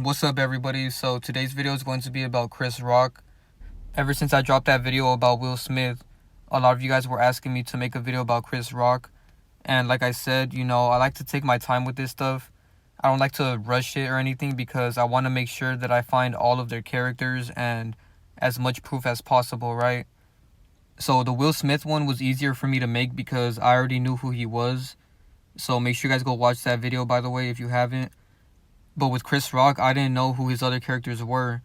What's up, everybody? So today's video is going to be about Chris Rock. Ever since I dropped that video about Will Smith, a lot of you guys were asking me to make a video about Chris Rock. And like I said, I like to take my time with this stuff. I don't like to rush it or anything because I want to make sure that I find all of their characters and as much proof as possible, right? So the Will Smith one was easier for me to make because I already knew who he was. So make sure you guys go watch that video, by the way, if you haven't. But with Chris Rock, I didn't know who his other characters were.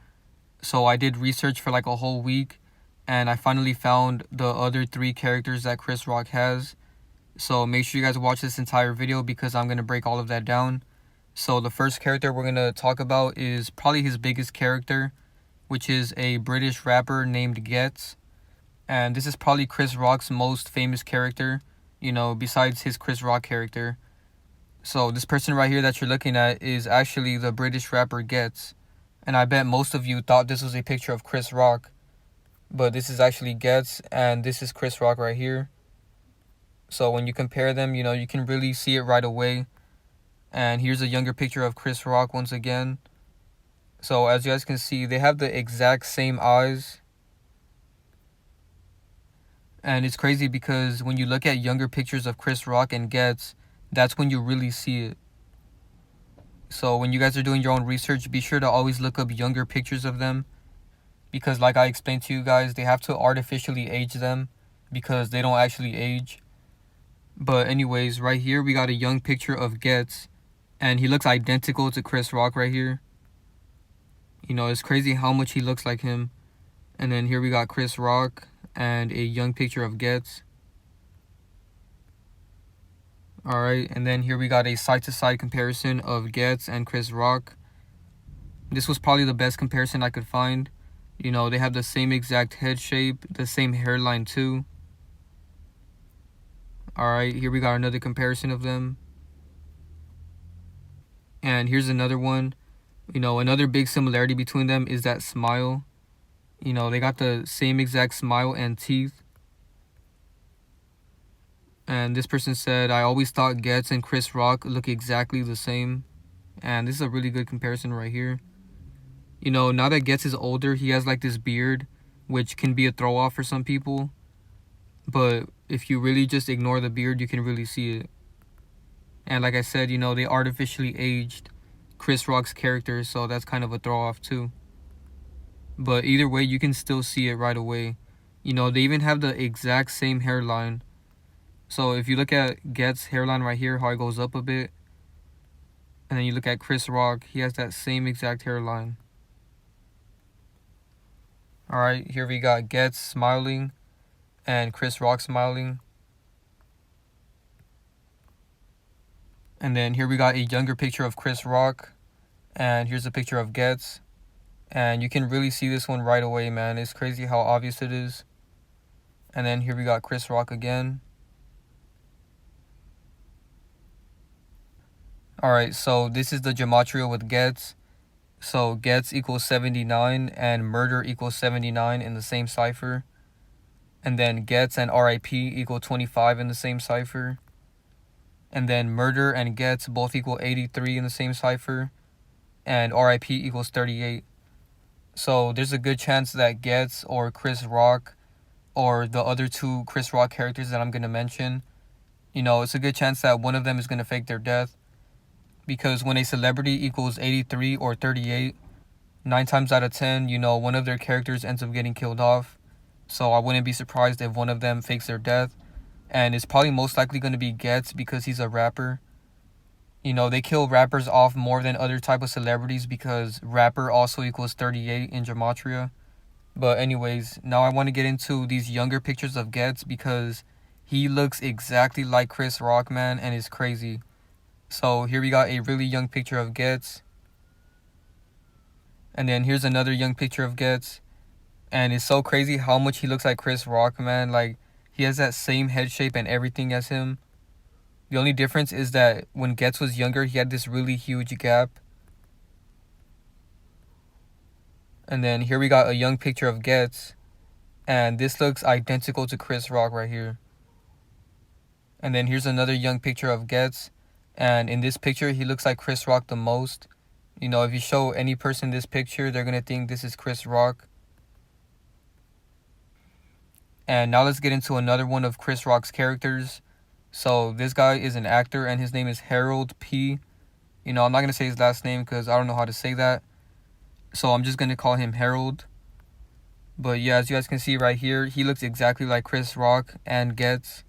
So I did research for like a whole week, and I finally found the other 3 characters that Chris Rock has. So make sure you guys watch this entire video because I'm going to break all of that down. So the first character we're going to talk about is probably his biggest character, which is a British rapper named Ghetts. And this is probably Chris Rock's most famous character, besides his Chris Rock character. So this person right here that you're looking at is actually the British rapper Ghetts. And I bet most of you thought this was a picture of Chris Rock. But this is actually Ghetts, and this is Chris Rock right here. So when you compare them, you can really see it right away. And here's a younger picture of Chris Rock once again. So as you guys can see, they have the exact same eyes. And it's crazy because when you look at younger pictures of Chris Rock and Ghetts, that's when you really see it. So when you guys are doing your own research, be sure to always look up younger pictures of them. Because like I explained to you guys, they have to artificially age them because they don't actually age. But anyways, right here we got a young picture of Ghetts. And he looks identical to Chris Rock right here. It's crazy how much he looks like him. And then here we got Chris Rock and a young picture of Ghetts. Alright, and then here we got a side-to-side comparison of Ghetts and Chris Rock. This was probably the best comparison I could find. They have the same exact head shape, the same hairline too. Alright, here we got another comparison of them. And here's another one. Another big similarity between them is that smile. They got the same exact smile and teeth. And this person said, I always thought Ghetts and Chris Rock look exactly the same. And this is a really good comparison right here. Now that Ghetts is older, he has like this beard, which can be a throw off for some people. But if you really just ignore the beard, you can really see it. And like I said, they artificially aged Chris Rock's character, so that's kind of a throw off too. But either way, you can still see it right away. They even have the exact same hairline. So if you look at Ghetts' hairline right here, how it goes up a bit, and then you look at Chris Rock, he has that same exact hairline. Alright, here we got Ghetts smiling and Chris Rock smiling. And then here we got a younger picture of Chris Rock, and here's a picture of Ghetts. And you can really see this one right away, man. It's crazy how obvious it is. And then here we got Chris Rock again. Alright, so this is the gematria with Ghetts. So Ghetts equals 79 and murder equals 79 in the same cipher. And then Ghetts and RIP equal 25 in the same cipher. And then murder and Ghetts both equal 83 in the same cipher. And RIP equals 38. So there's a good chance that Ghetts or Chris Rock or the other 2 Chris Rock characters that I'm going to mention, it's a good chance that one of them is going to fake their death. Because when a celebrity equals 83 or 38, 9 times out of 10, one of their characters ends up getting killed off. So I wouldn't be surprised if one of them fakes their death. And it's probably most likely going to be Ghetts because he's a rapper. They kill rappers off more than other type of celebrities because rapper also equals 38 in gematria. But anyways, now I want to get into these younger pictures of Ghetts because he looks exactly like Chris Rock, man, and it's crazy. So here we got a really young picture of Ghetts. And then here's another young picture of Ghetts. And it's so crazy how much he looks like Chris Rock, man. Like, he has that same head shape and everything as him. The only difference is that when Ghetts was younger, he had this really huge gap. And then here we got a young picture of Ghetts. And this looks identical to Chris Rock right here. And then here's another young picture of Ghetts. And in this picture, he looks like Chris Rock the most. You know, if you show any person this picture, they're gonna think this is Chris Rock. And now let's get into another one of Chris Rock's characters. So this guy is an actor, and his name is Harold P. You know, I'm not gonna say his last name because I don't know how to say that. So I'm just gonna call him Harold. But yeah, as you guys can see right here, he looks exactly like Chris Rock and Ghetts.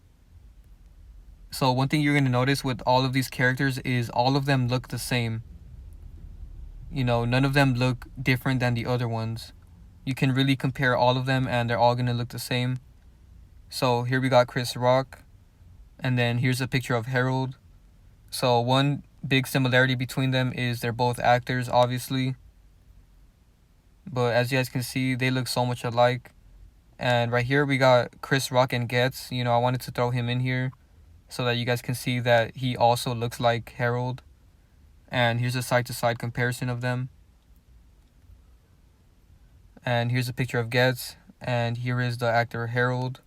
So one thing you're gonna notice with all of these characters is all of them look the same. You know, none of them look different than the other ones. You can really compare all of them and they're all gonna look the same. So here we got Chris Rock, and then here's a picture of Harold. So one big similarity between them is they're both actors, obviously. But as you guys can see, they look so much alike. And right here we got Chris Rock and Ghetts. You know, I wanted to throw him in here so that you guys can see that he also looks like Harold. And here's a side-to-side comparison of them. And here's a picture of Ghetts. And here is the actor Harold.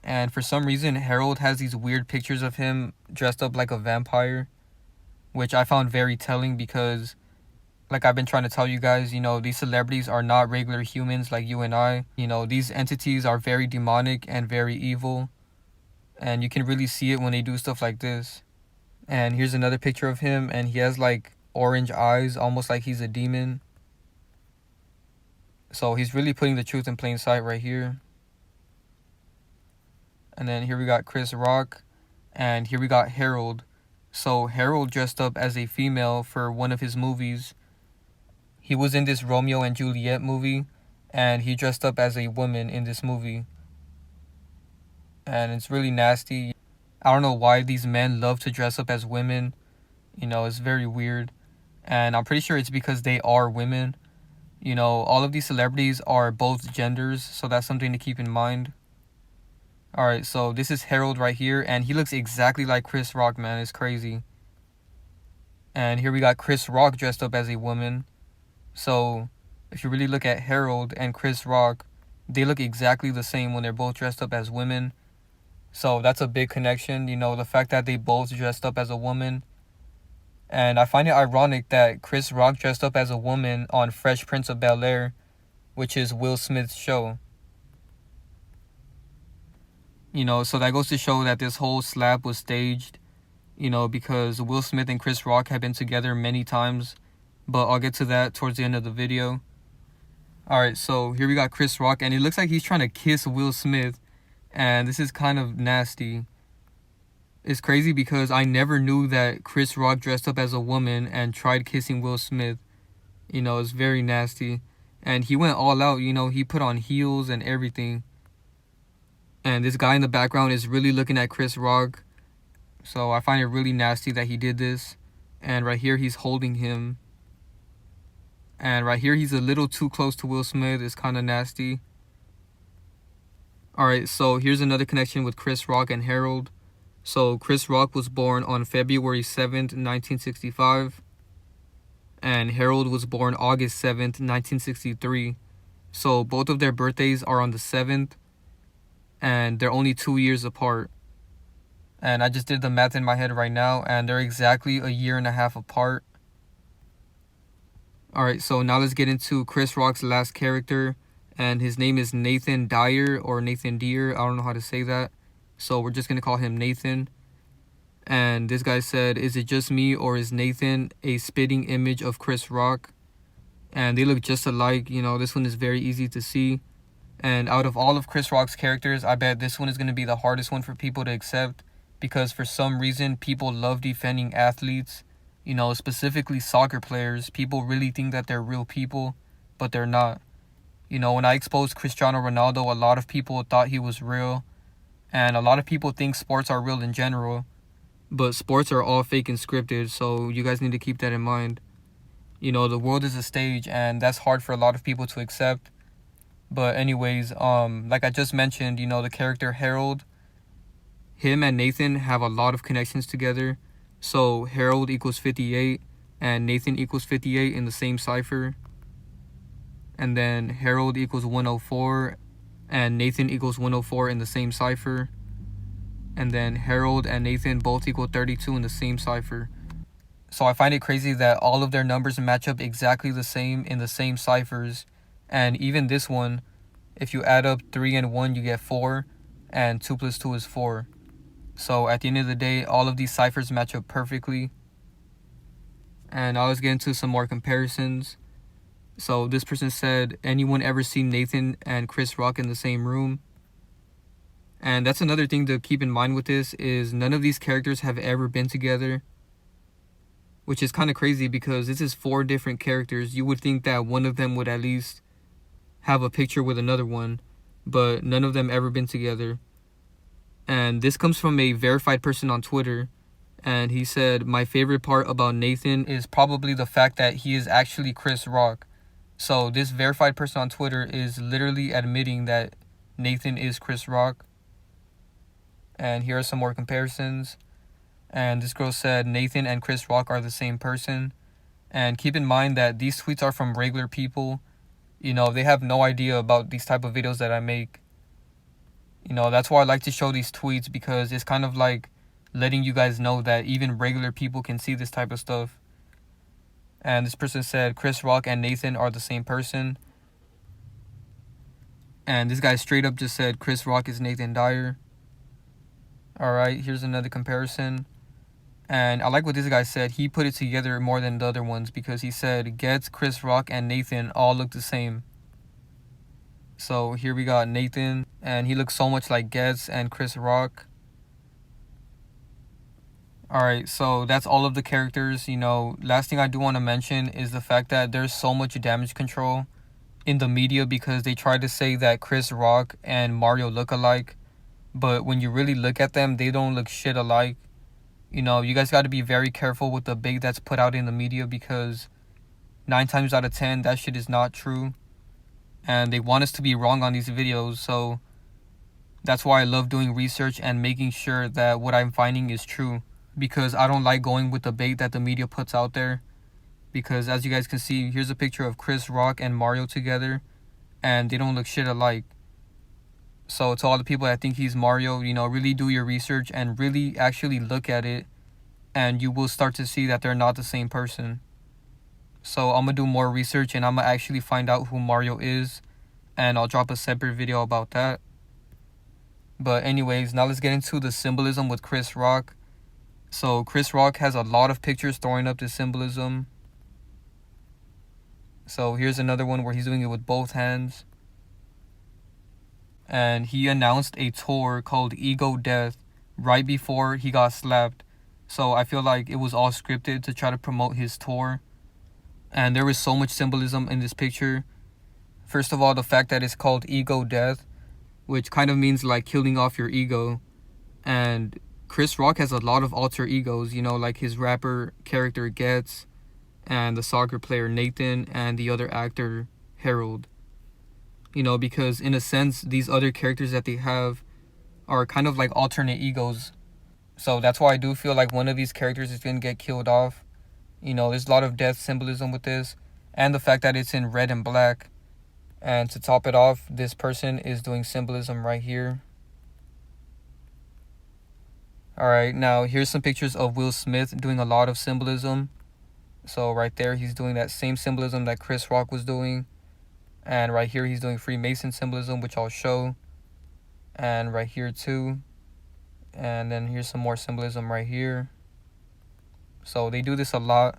And for some reason, Harold has these weird pictures of him dressed up like a vampire, which I found very telling because, like I've been trying to tell you guys, you know, these celebrities are not regular humans like you and I. You know, these entities are very demonic and very evil. And you can really see it when they do stuff like this. And here's another picture of him, and he has like orange eyes, almost like he's a demon. So he's really putting the truth in plain sight right here. And then here we got Chris Rock, and here we got Harold. So Harold dressed up as a female for one of his movies. He was in this Romeo and Juliet movie, and he dressed up as a woman in this movie. And it's really nasty. I don't know why these men love to dress up as women. You know, it's very weird. And I'm pretty sure it's because they are women. You know, all of these celebrities are both genders, so that's something to keep in mind. Alright, so this is Harold right here, and he looks exactly like Chris Rock, man. It's crazy. And here we got Chris Rock dressed up as a woman. So, if you really look at Harold and Chris Rock, they look exactly the same when they're both dressed up as women. So that's a big connection, you know, the fact that they both dressed up as a woman. And I find it ironic that Chris Rock dressed up as a woman on Fresh Prince of Bel-Air, which is Will Smith's show. You know, so that goes to show that this whole slap was staged, you know, because Will Smith and Chris Rock have been together many times. But I'll get to that towards the end of the video. Alright, so here we got Chris Rock, and it looks like he's trying to kiss Will Smith. And this is kind of nasty. It's crazy because I never knew that Chris Rock dressed up as a woman and tried kissing Will Smith. You know, it's very nasty. And he went all out, you know, he put on heels and everything. And this guy in the background is really looking at Chris Rock. So I find it really nasty that he did this. And right here, he's holding him. And right here, he's a little too close to Will Smith. It's kind of nasty. Alright, so here's another connection with Chris Rock and Harold. So Chris Rock was born on February 7th, 1965. And Harold was born August 7th, 1963. So both of their birthdays are on the 7th. And they're only 2 years apart. And I just did the math in my head right now, and they're exactly a year and a half apart. Alright, so now let's get into Chris Rock's last character. And his name is Nathan Dyer, or Nathan Deer. I don't know how to say that. So we're just going to call him Nathan. And this guy said, "Is it just me, or is Nathan a spitting image of Chris Rock?" And they look just alike. You know, this one is very easy to see. And out of all of Chris Rock's characters, I bet this one is going to be the hardest one for people to accept. Because for some reason, people love defending athletes. You know, specifically soccer players. People really think that they're real people, but they're not. You know, when I exposed Cristiano Ronaldo, a lot of people thought he was real. And a lot of people think sports are real in general. But sports are all fake and scripted, so you guys need to keep that in mind. You know, the world is a stage, and that's hard for a lot of people to accept. But anyways, like I just mentioned, you know, the character Harold, him and Nathan have a lot of connections together. So Harold equals 58, and Nathan equals 58 in the same cipher. And then Harold equals 104, and Nathan equals 104 in the same cipher. And then Harold and Nathan both equal 32 in the same cipher. So I find it crazy that all of their numbers match up exactly the same in the same ciphers. And even this one, if you add up 3 and 1, you get 4, and 2 plus 2 is 4. So at the end of the day, all of these ciphers match up perfectly. And now let's get into some more comparisons. So this person said, anyone ever seen Nathan and Chris Rock in the same room? And that's another thing to keep in mind with this, is none of these characters have ever been together. Which is kind of crazy because this is 4 different characters. You would think that one of them would at least have a picture with another one, but none of them ever been together. And this comes from a verified person on Twitter, and he said, my favorite part about Nathan is probably the fact that he is actually Chris Rock. So this verified person on Twitter is literally admitting that Nathan is Chris Rock. And here are some more comparisons. And this girl said Nathan and Chris Rock are the same person. And keep in mind that these tweets are from regular people. You know, they have no idea about these type of videos that I make. You know, that's why I like to show these tweets, because it's kind of like letting you guys know that even regular people can see this type of stuff. And this person said Chris Rock and Nathan are the same person. And this guy straight up just said Chris Rock is Nathan Dyer. Alright, here's another comparison. And I like what this guy said. He put it together more than the other ones, because he said Ghetts, Chris Rock, and Nathan all look the same. So here we got Nathan, and he looks so much like Ghetts and Chris Rock. Alright, so that's all of the characters. You know, last thing I do want to mention is the fact that there's so much damage control in the media, because they try to say that Chris Rock and Mario look alike. But when you really look at them, they don't look shit alike. You know, you guys got to be very careful with the bait that's put out in the media, because 9 times out of 10, that shit is not true. And they want us to be wrong on these videos. So that's why I love doing research and making sure that what I'm finding is true. Because I don't like going with the bait that the media puts out there. Because as you guys can see, here's a picture of Chris Rock and Mario together, and they don't look shit alike. So to all the people that think he's Mario, you know, really do your research and really actually look at it, and you will start to see that they're not the same person. So I'm going to do more research, and I'm going to actually find out who Mario is, and I'll drop a separate video about that. But anyways, now let's get into the symbolism with Chris Rock. So Chris Rock has a lot of pictures throwing up this symbolism. So here's another one where he's doing it with both hands. And he announced a tour called Ego Death right before he got slapped. So I feel like it was all scripted to try to promote his tour. And there was so much symbolism in this picture. First of all, the fact that it's called Ego Death, which kind of means like killing off your ego. And Chris Rock has a lot of alter egos, you know, like his rapper character Ghetts, and the soccer player Nathan, and the other actor Harold. You know, because in a sense, these other characters that they have are kind of like alternate egos. So that's why I do feel like one of these characters is going to get killed off. You know, there's a lot of death symbolism with this. And the fact that it's in red and black. And to top it off, this person is doing symbolism right here. Alright, now here's some pictures of Will Smith doing a lot of symbolism. So right there, he's doing that same symbolism that Chris Rock was doing. And right here, he's doing Freemason symbolism, which I'll show. And right here too. And then here's some more symbolism right here. So they do this a lot.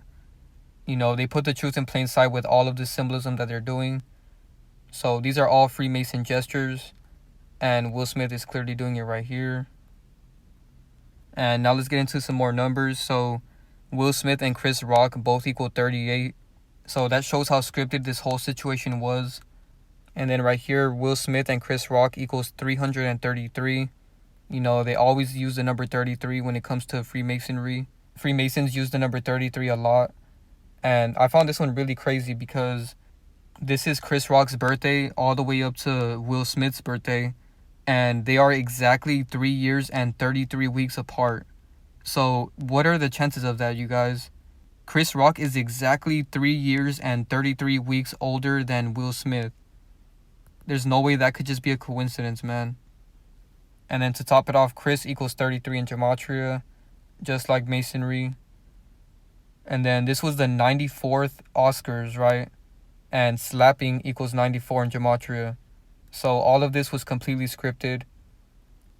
You know, they put the truth in plain sight with all of this symbolism that they're doing. So these are all Freemason gestures. And Will Smith is clearly doing it right here. And now let's get into some more numbers. So Will Smith and Chris Rock both equal 38. So that shows how scripted this whole situation was. And then right here, Will Smith and Chris Rock equals 333. You know, they always use the number 33 when it comes to Freemasonry. Freemasons use the number 33 a lot. And I found this one really crazy because this is Chris Rock's birthday all the way up to Will Smith's birthday. And they are exactly 3 years and 33 weeks apart. So what are the chances of that, you guys? Chris Rock is exactly 3 years and 33 weeks older than Will Smith. There's no way that could just be a coincidence, man. And then to top it off, Chris equals 33 in Gematria, just like Masonry. And then this was the 94th Oscars, right? And slapping equals 94 in gematria. So all of this was completely scripted.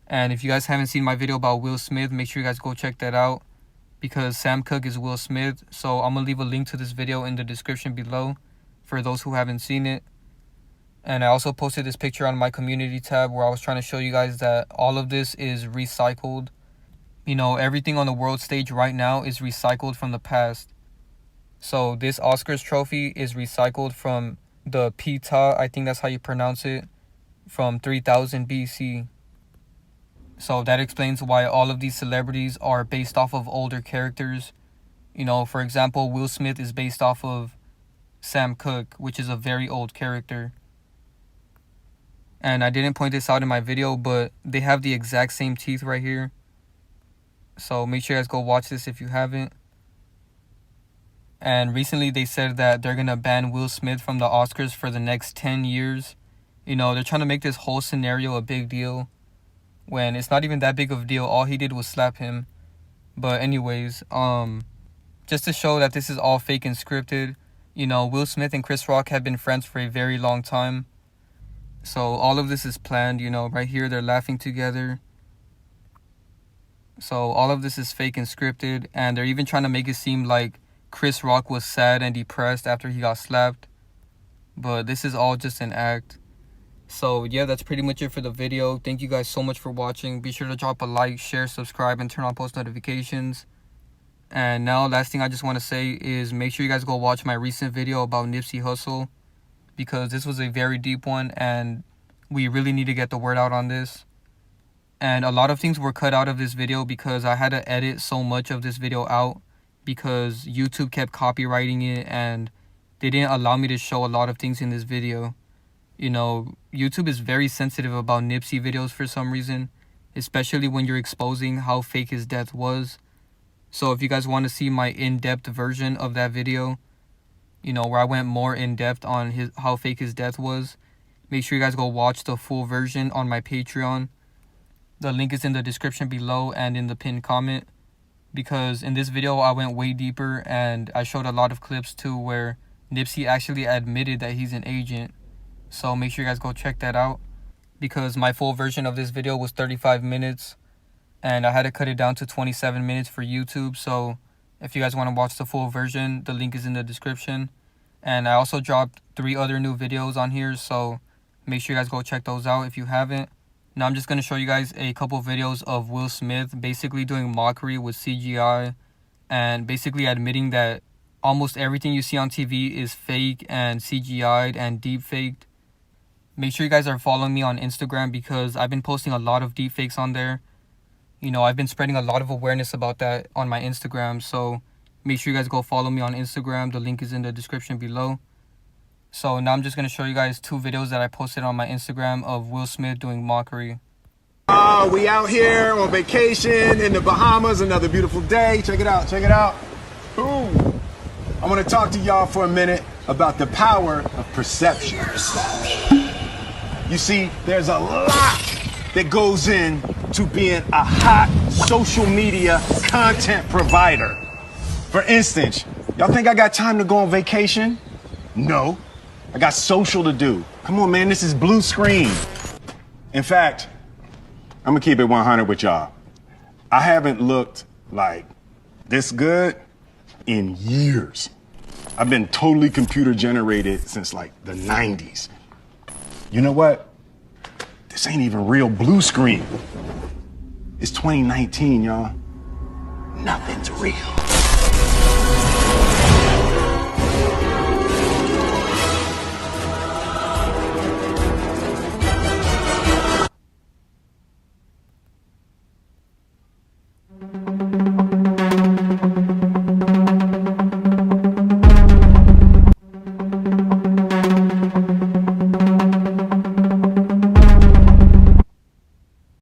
And if you guys haven't seen my video about Will Smith, make sure you guys go check that out, because Sam Cooke is Will Smith. So I'm going to leave a link to this video in the description below for those who haven't seen it. And I also posted this picture on my community tab where I was trying to show you guys that all of this is recycled. You know, everything on the world stage right now is recycled from the past. So this Oscars trophy is recycled from the Pita, I think that's how you pronounce it, from 3000 BC. So that explains why all of these celebrities are based off of older characters. You know, for example, Will Smith is based off of Sam Cooke, which is a very old character. And I didn't point this out in my video, but they have the exact same teeth right here. So make sure you guys go watch this if you haven't. And recently they said that they're going to ban Will Smith from the Oscars for the next 10 years. You know, they're trying to make this whole scenario a big deal, when it's not even that big of a deal. All he did was slap him. But anyways, just to show that this is all fake and scripted, you know, Will Smith and Chris Rock have been friends for a very long time. So all of this is planned, you know, right here they're laughing together. So all of this is fake and scripted, and they're even trying to make it seem like Chris Rock was sad and depressed after he got slapped. But this is all just an act. So yeah, that's pretty much it for the video. Thank you guys so much for watching. Be sure to drop a like, share, subscribe, and turn on post notifications. And now, last thing I just want to say is make sure you guys go watch my recent video about Nipsey Hussle, because this was a very deep one and we really need to get the word out on this. And a lot of things were cut out of this video because I had to edit so much of this video out, because YouTube kept copyrighting it and they didn't allow me to show a lot of things in this video. You know, YouTube is very sensitive about Nipsey videos for some reason, especially when you're exposing how fake his death was. So if you guys want to see my in-depth version of that video, you know, where I went more in-depth on how fake his death was, make sure you guys go watch the full version on my Patreon. The link is in the description below and in the pinned comment, because in this video I went way deeper and I showed a lot of clips too where Nipsey actually admitted that he's an agent. So make sure you guys go check that out, because my full version of this video was 35 minutes and I had to cut it down to 27 minutes for YouTube. So if you guys want to watch the full version, the link is in the description. And I also dropped 3 other new videos on here, so make sure you guys go check those out if you haven't. Now I'm just going to show you guys a couple videos of Will Smith basically doing mockery with CGI and basically admitting that almost everything you see on TV is fake and CGI'd and deep faked. Make sure you guys are following me on Instagram, because I've been posting a lot of deep fakes on there. You know, I've been spreading a lot of awareness about that on my Instagram, so make sure you guys go follow me on Instagram. The link is in the description below. So now I'm just going to show you guys 2 videos that I posted on my Instagram of Will Smith doing mockery. We out here on vacation in the Bahamas. Another beautiful day. Check it out. Check it out. Boom. I want to talk to y'all for a minute about the power of perception. You see, there's a lot that goes in to being a hot social media content provider. For instance, y'all think I got time to go on vacation? No. I got social to do. Come on, man, this is blue screen. In fact, I'm gonna keep it 100 with y'all. I haven't looked like this good in years. I've been totally computer generated since like the 90s. You know what? This ain't even real blue screen. It's 2019, y'all. Nothing's real.